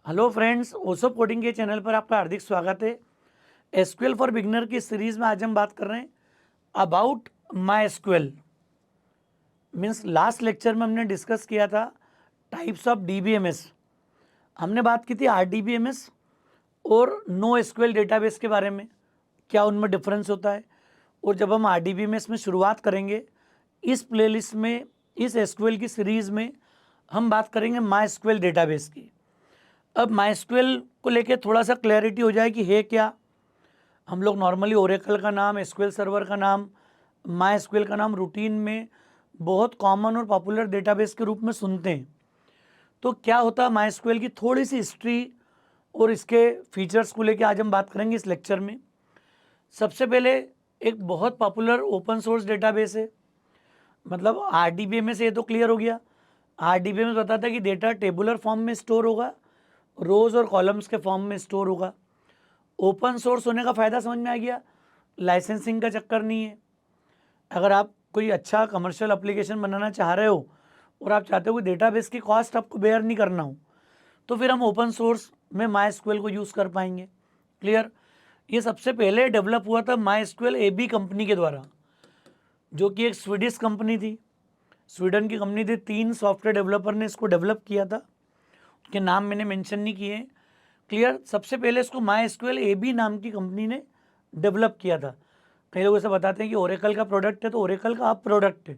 Hello friends, ओसो coding के channel पर आपका हार्दिक स्वागत है। एसक्यूएल फॉर बिगनर की सीरीज़ में आज हम बात कर रहे हैं about my SQL. Means last lecture में हमने डिस्कस किया था टाइप्स ऑफ डीबीएमएस। हमने बात की थी आरडीबीएमएस और नो एसक्यूएल डेटाबेस के बारे में, क्या उनमें डिफरेंस होता है। और जब हम आरडीबीएमएस में शुरुआत करेंगे इस प्लेलिस्ट में, इस एसक्यूएल की सीरीज़ में हम बात करेंगे माई एसक्यूएल डेटाबेस की। अब माइस्क्वेल को लेके थोड़ा सा क्लैरिटी हो जाए कि है क्या। हम लोग नॉर्मली ओरेकल का नाम, एसक्यूएल सर्वर का नाम, माइस्क्वेल का नाम रूटीन में बहुत कॉमन और पॉपुलर डेटाबेस के रूप में सुनते हैं। तो क्या होता है माइस्क्वेल की थोड़ी सी हिस्ट्री और इसके फीचर्स को लेके आज हम बात करेंगे इस लेक्चर में। सबसे पहले एक बहुत पॉपुलर ओपन सोर्स डेटाबेस है, मतलब आरडीबीएमएस। ये तो क्लियर हो गया। आरडीबीएमएस बताता है कि डेटा टेबुलर फॉर्म में स्टोर होगा, रोज और कॉलम्स के फॉर्म में स्टोर होगा। ओपन सोर्स होने का फ़ायदा समझ में आ गया, लाइसेंसिंग का चक्कर नहीं है। अगर आप कोई अच्छा कमर्शियल एप्लीकेशन बनाना चाह रहे हो और आप चाहते हो कि डेटाबेस की कॉस्ट आपको बेयर नहीं करना हो, तो फिर हम ओपन सोर्स में माई को यूज़ कर पाएंगे। क्लियर। ये सबसे पहले डेवलप हुआ था माई एबी कंपनी के द्वारा, जो कि एक स्वीडिश कंपनी थी, स्वीडन की कंपनी थी। 3 सॉफ्टवेयर डेवलपर ने इसको डेवलप किया था, के नाम मैंने मेंशन नहीं किए हैं। क्लियर। सबसे पहले इसको माई एबी नाम की कंपनी ने डेवलप किया था। कई लोग ऐसा बताते हैं कि ओरेकल का प्रोडक्ट है, तो ओरेकल का अब प्रोडक्ट है।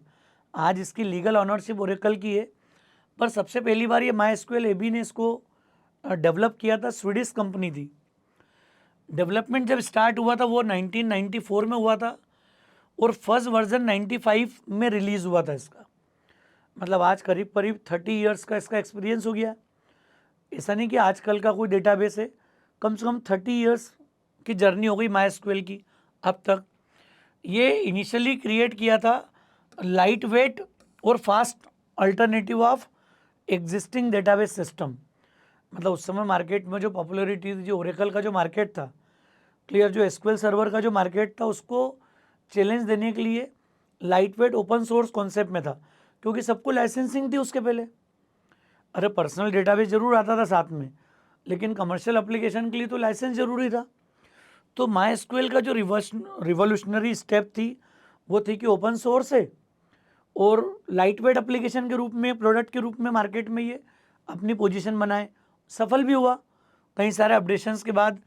आज इसकी लीगल ऑनरशिप ओरेकल की है, पर सबसे पहली बार ये माई एबी ने इसको डेवलप किया था। स्वीडिश कंपनी थी। डेवलपमेंट जब स्टार्ट हुआ था वो 1994 में हुआ था और फर्स्ट वर्जन 95 में रिलीज़ हुआ था इसका। मतलब आज करीब करीब 30 ईयर्स का इसका एक्सपीरियंस हो गया। ऐसा नहीं कि आजकल का कोई डेटाबेस है, कम से कम 30 ईयर्स की जर्नी हो गई माई की अब तक। ये इनिशियली क्रिएट किया था लाइट वेट और fast alternative of existing database system. मतलब उस समय मार्केट में जो पॉपुलरिटी थी, जो ओरेकल का जो मार्केट था, क्लियर, जो एसक्यूएल सर्वर का जो मार्केट था, उसको चैलेंज देने के लिए light weight open source concept में था, क्योंकि सबको लाइसेंसिंग थी उसके पहले। अरे पर्सनल डेटाबेस जरूर आता था साथ में, लेकिन कमर्शियल एप्लीकेशन के लिए तो लाइसेंस जरूरी था। तो माई का जो रिवोल्यूशनरी स्टेप थी वो थी कि ओपन सोर्स है और लाइट वेट एप्लीकेशन के रूप में, प्रोडक्ट के रूप में मार्केट में ये अपनी पोजीशन बनाए। सफल भी हुआ। कई सारे अपडेशंस के बाद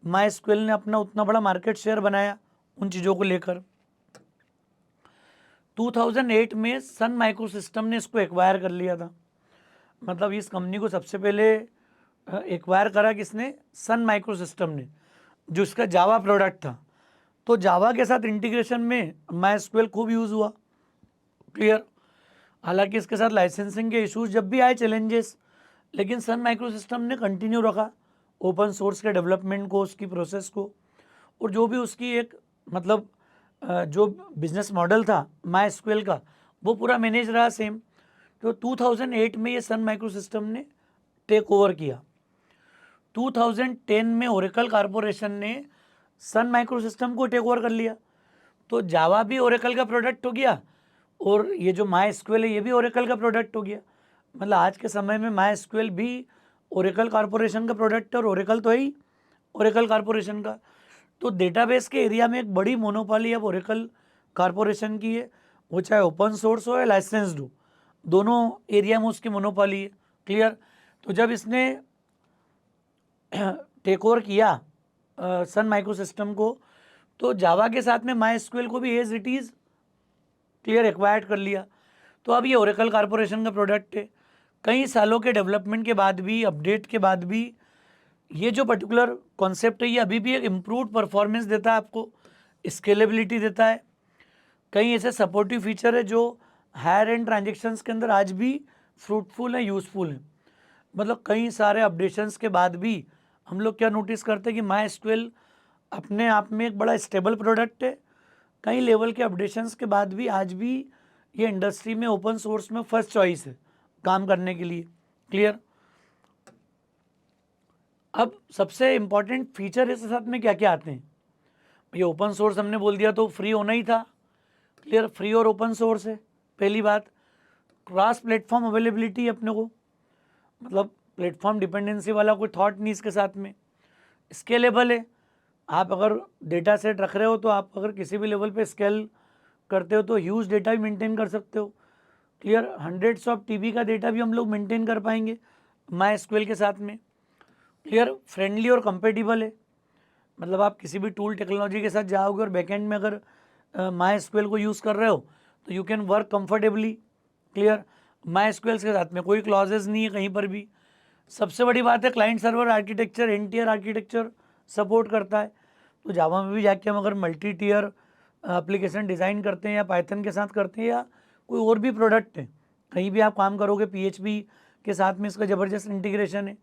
माई ने अपना उतना बड़ा मार्केट शेयर बनाया उन चीज़ों को लेकर। 2008 में सन माइक्रो सिस्टम ने इसको एक्वायर कर लिया था। मतलब इस कंपनी को सबसे पहले एक्वायर करा किसने? सन माइक्रो सिस्टम ने, जो इसका जावा प्रोडक्ट था। तो जावा के साथ इंटीग्रेशन में माई खूब यूज़ हुआ। क्लियर। हालांकि इसके साथ लाइसेंसिंग के इश्यूज जब भी आए, चैलेंजेस, लेकिन सन माइक्रो सिस्टम ने कंटिन्यू रखा ओपन सोर्स के डेवलपमेंट को, उसकी प्रोसेस को, और जो भी उसकी एक मतलब जो बिजनेस मॉडल था माई का, वो पूरा मैनेज रहा सेम। तो 2008 में ये सन माइक्रो सिस्टम ने टेक ओवर किया। 2010 में ओरेकल कारपोरेशन ने सन माइक्रो सिस्टम को टेक ओवर कर लिया। तो जावा भी ओरेकल का प्रोडक्ट हो गया और ये जो माई है ये भी ओरेकल का प्रोडक्ट हो गया। मतलब आज के समय में माई भी ओरेकल कारपोरेशन का प्रोडक्ट है, और ओरेकल तो है ही ओरेकल कारपोरेशन का। तो डेटाबेस के एरिया में एक बड़ी मोनोपोली अब ओरेकल कारपोरेशन की है, वो चाहे ओपन सोर्स हो या लाइसेंस्ड हो, दोनों एरिया में उसकी मोनोपोली है। क्लियर। तो जब इसने टेक ओवर किया सन माइक्रो सिस्टम को, तो जावा के साथ में माई को भी as it is clear acquired कर लिया। तो अब ये ओरेकल कारपोरेशन का प्रोडक्ट है। कई सालों के डेवलपमेंट के बाद भी, अपडेट के बाद भी, ये जो पर्टिकुलर कॉन्सेप्ट है ये अभी भी एक इम्प्रूव्ड परफॉर्मेंस देता है आपको, स्केलेबिलिटी देता है। कई ऐसे सपोर्टिव फीचर है जो हायर एंड ट्रांजेक्शन्स के अंदर आज भी फ्रूटफुल हैं, यूज़फुल हैं। मतलब कई सारे अपडेशंस के बाद भी हम लोग क्या नोटिस करते हैं कि माई अपने आप में एक बड़ा स्टेबल प्रोडक्ट है। कई लेवल के अपडेशंस के बाद भी आज भी ये इंडस्ट्री में ओपन सोर्स में फर्स्ट चॉइस है काम करने के लिए। क्लियर। अब सबसे इम्पॉर्टेंट फीचर इसके साथ में क्या क्या आते हैं? ये ओपन सोर्स हमने बोल दिया तो फ्री होना ही था। क्लियर। फ्री और ओपन सोर्स है। पहली बात, क्रॉस प्लेटफॉर्म अवेलेबिलिटी अपने को, मतलब प्लेटफॉर्म डिपेंडेंसी वाला कोई थॉट नहीं इसके साथ में, स्केलेबल है। आप अगर डेटा सेट रख रहे हो तो आप अगर किसी भी लेवल पे स्केल करते हो तो ह्यूज डेटा भी मेंटेन कर सकते हो। क्लियर, हंड्रेड्स ऑफ टीबी का डेटा भी हम लोग मेंटेन कर पाएंगे माई एसक्यूएल के साथ में। क्लियर, फ्रेंडली और कंपेटिबल है, मतलब आप किसी भी टूल टेक्नोलॉजी के साथ जाओगे और बैकएंड में अगर माई एसक्यूएल को यूज़ कर रहे हो तो you can work comfortably. Clear, my SQL के साथ में कोई क्लॉजेज नहीं है कहीं पर भी। सबसे बड़ी बात है client server architecture, N tier architecture support करता है। तो जावा में भी जाके हम अगर मल्टी टीयर एप्लीकेशन डिज़ाइन करते हैं या पाइथन के साथ करते हैं या कोई और भी प्रोडक्ट है, कहीं भी आप काम करोगे PHP के साथ में इसका ज़बरदस्त इंटीग्रेशन है।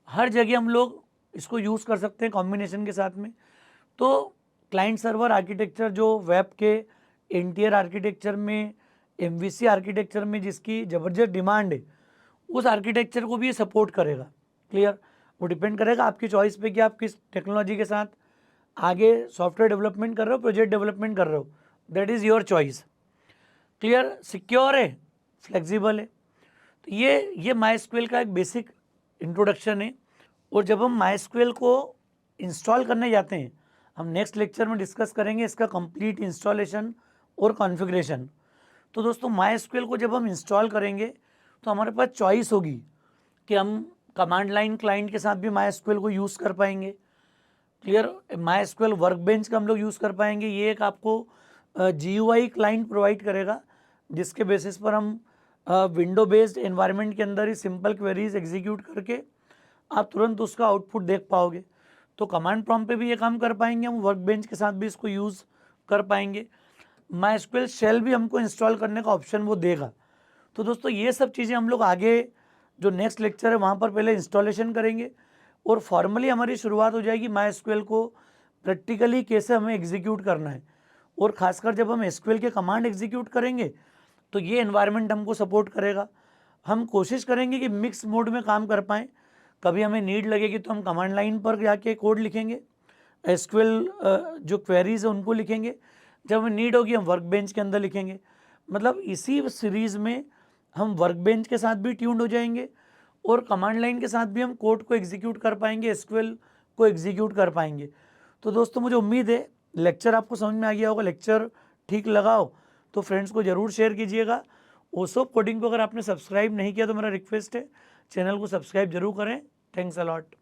हर जगह हम लोग इसको यूज़ कर सकते हैं कॉम्बिनेशन के साथ में। तो क्लाइंट सर्वर आर्किटेक्चर जो वेब के एनटीआर आर्किटेक्चर में, MVC आर्किटेक्चर में जिसकी ज़बरदस्त डिमांड है, उस आर्किटेक्चर को भी ये सपोर्ट करेगा। क्लियर, वो डिपेंड करेगा आपकी चॉइस पे कि आप किस टेक्नोलॉजी के साथ आगे सॉफ्टवेयर डेवलपमेंट कर रहे हो, प्रोजेक्ट डेवलपमेंट कर रहे हो, that is your choice. Clear, secure है, फ्लेक्सिबल है। तो ये MySQL का एक बेसिक इंट्रोडक्शन है। और जब हम MySQL को इंस्टॉल करने जाते हैं, हम नेक्स्ट लेक्चर में डिस्कस करेंगे इसका कंप्लीट इंस्टॉलेशन और कॉन्फ़िगरेशन। तो दोस्तों MySQL को जब हम इंस्टॉल करेंगे तो हमारे पास चॉइस होगी कि हम कमांड लाइन क्लाइंट के साथ भी MySQL को यूज़ कर पाएंगे। क्लियर, MySQL वर्कबेंच का हम लोग यूज़ कर पाएंगे। ये एक आपको GUI क्लाइंट प्रोवाइड करेगा जिसके बेसिस पर हम विंडो बेस्ड एनवायरनमेंट के अंदर ही सिंपल क्वेरीज एग्जीक्यूट करके आप तुरंत उसका आउटपुट देख पाओगे। तो कमांड प्रॉम्प्ट पे भी ये काम कर पाएंगे हम, वर्कबेंच के साथ भी इसको यूज़ कर पाएंगे। MySQL शेल भी हमको इंस्टॉल करने का ऑप्शन वो देगा। तो दोस्तों ये सब चीज़ें हम लोग आगे जो नेक्स्ट लेक्चर है वहाँ पर पहले इंस्टॉलेशन करेंगे और फॉर्मली हमारी शुरुआत हो जाएगी MySQL को प्रैक्टिकली कैसे हमें एग्जीक्यूट करना है। और ख़ासकर जब हम SQL के कमांड एग्जीक्यूट करेंगे तो ये एनवायरनमेंट हमको सपोर्ट करेगा। हम कोशिश करेंगे कि मिक्स मोड में काम कर पाएँ। कभी हमें नीड लगेगी तो हम कमांड लाइन पर जाके कोड लिखेंगे, SQL जो क्वेरीज है उनको लिखेंगे। जब हमें नीड होगी हम वर्कबेंच के अंदर लिखेंगे। मतलब इसी सीरीज़ में हम वर्कबेंच के साथ भी ट्यून्ड हो जाएंगे और कमांड लाइन के साथ भी हम कोड को एग्जीक्यूट कर पाएंगे, SQL को एग्जीक्यूट कर पाएंगे। तो दोस्तों मुझे उम्मीद है लेक्चर आपको समझ में आ गया होगा। लेक्चर ठीक लगा हो तो फ्रेंड्स को ज़रूर शेयर कीजिएगा। ओसोप कोडिंग को अगर आपने सब्सक्राइब नहीं किया तो मेरा रिक्वेस्ट है चैनल को सब्सक्राइब जरूर करें। Thanks a lot.